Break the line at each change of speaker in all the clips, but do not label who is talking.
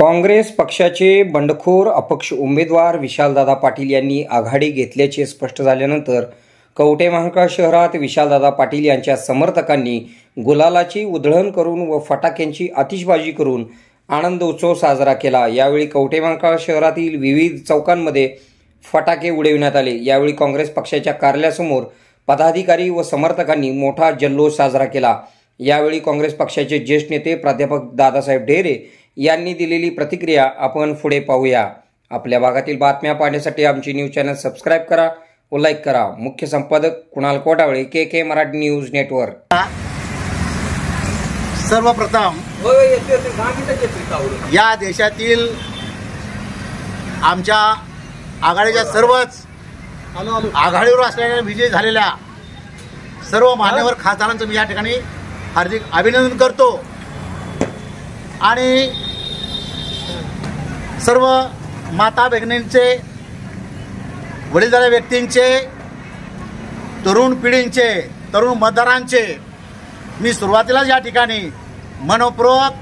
काँग्रेस पक्षाचे बंडखोर अपक्ष उमेदवार विशालदादा पाटील यांनी आघाडी घेतल्याचे स्पष्ट झाल्यानंतर कवठे महांकाळ शहरात विशालदादा पाटील यांच्या समर्थकांनी गुलालाची उधळण करून व फटाक्यांची आतिषबाजी करून आनंद उत्सव साजरा केला। यावेळी कवठे महांकाळ शहरातील विविध चौकांमध्ये फटाके उडविण्यात आले। यावेळी काँग्रेस पक्षाच्या कार्यालयासमोर पदाधिकारी व समर्थकांनी मोठा जल्लोष साजरा केला। यावेळी काँग्रेस पक्षाचे ज्येष्ठ नेते प्राध्यापक दादासाहेब ढेरे यांनी दिलेली प्रतिक्रिया आपण पुढे पाहूया। आपल्या भागातील बातम्या पाहण्यासाठी आमची न्यूज चॅनल सबस्क्राइब करा व लाईक करा। मुख्य संपादक कुणाल कोटावळे, के मराठी न्यूज नेटवर्क।
सर्वप्रथम या देशातील आमच्या आघाडीच्या सर्वच आघाडीवर असलेल्या विजयी झालेल्या सर्व मान्यवर खासदारांचं मी या ठिकाणी हार्दिक अभिनंदन करतो आणि सर्व माता भगिनींचे, वडीलधाऱ्या व्यक्तींचे, तरुण पिढींचे, तरुण मतदारांचे मी सुरुवातीलाच या ठिकाणी मनपूर्वक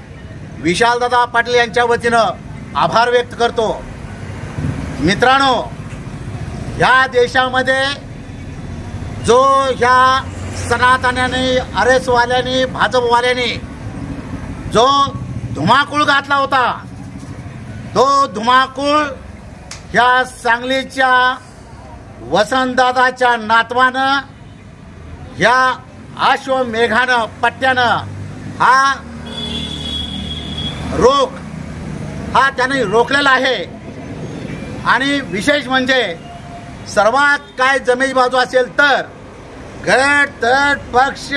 विशालदादा पाटील यांच्या वतीनं आभार व्यक्त करतो। मित्रांनो, ह्या देशामध्ये जो ह्या सनातन्यांनी, आरएसवाल्यांनी, भाजपवाल्यांनी जो धुमाकूळ घातला होता, तो धुमाकूळ ह्या सांगलीच्या वसंतदादाच्या नातवानं, ह्या अश्वमेघानं, पट्ट्यानं हा त्याने रोखलेला आहे। आणि विशेष म्हणजे सर्वात काय जमेची बाजू असेल तर गट तट पक्ष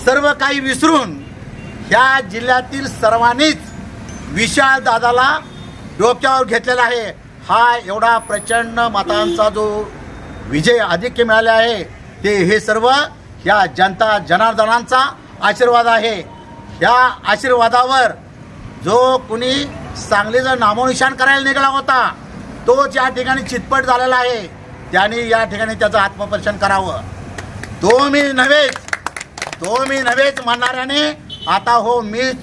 सर्व काही विसरून ह्या जिल्ह्यातील सर्वांनीच विशाल दादाला डोक्यावर घेतलेला आहे। हा एवढा प्रचंड मतांचा जो विजय आधिक्य मिळाले आहे ते हे सर्व ह्या जनता जनार्दनांचा आशीर्वाद आहे। ह्या आशीर्वादावर जो कुणी सांगलीचं नामोनिशाण करायला निघाला होता तोच या ठिकाणी चितपट झालेला आहे। त्यांनी या ठिकाणी त्याचं आत्मपरीक्षण करावं। तो मी नव्हेच म्हणणाऱ्याने आता हो मीच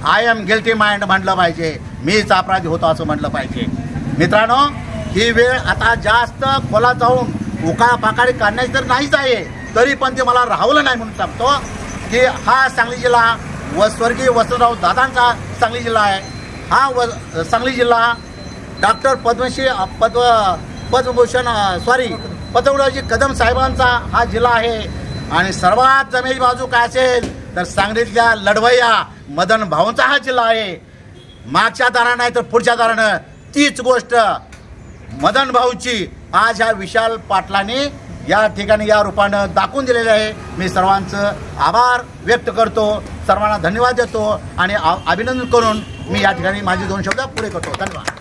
आय एम गिल्टी माइंड म्हटलं पाहिजे, मीच अपराधी होतो असं म्हटलं पाहिजे। मित्रांनो, ही वेळ आता जास्त खोलात जाऊन उकाळपाकाळी काढण्याची तर नाहीच आहे, तरी पण ते मला राहवलं नाही म्हणून सांगतो की हा सांगली जिल्हा व स्वर्गीय वसंतराव दादांचा सांगली जिल्हा आहे। हा सांगली जिल्हा डॉक्टर पद्मभूषण कदम साहेबांचा हा जिल्हा आहे। आणि सर्वात जमेची बाजू काय असेल तर सांगलीतल्या लढवय्या मदन भाऊंचा हा जिल्हा आहे। मागच्या दारानं नाही तर पुढच्या दारानं तीच गोष्ट मदन भाऊची आज ह्या विशाल पाटलांनी या ठिकाणी या रूपानं दाखवून दिलेले आहे। मी सर्वांचं आभार व्यक्त करतो, सर्वांना धन्यवाद देतो आणि अभिनंदन करून मी या ठिकाणी माझे 2 शब्द पुढे करतो। धन्यवाद।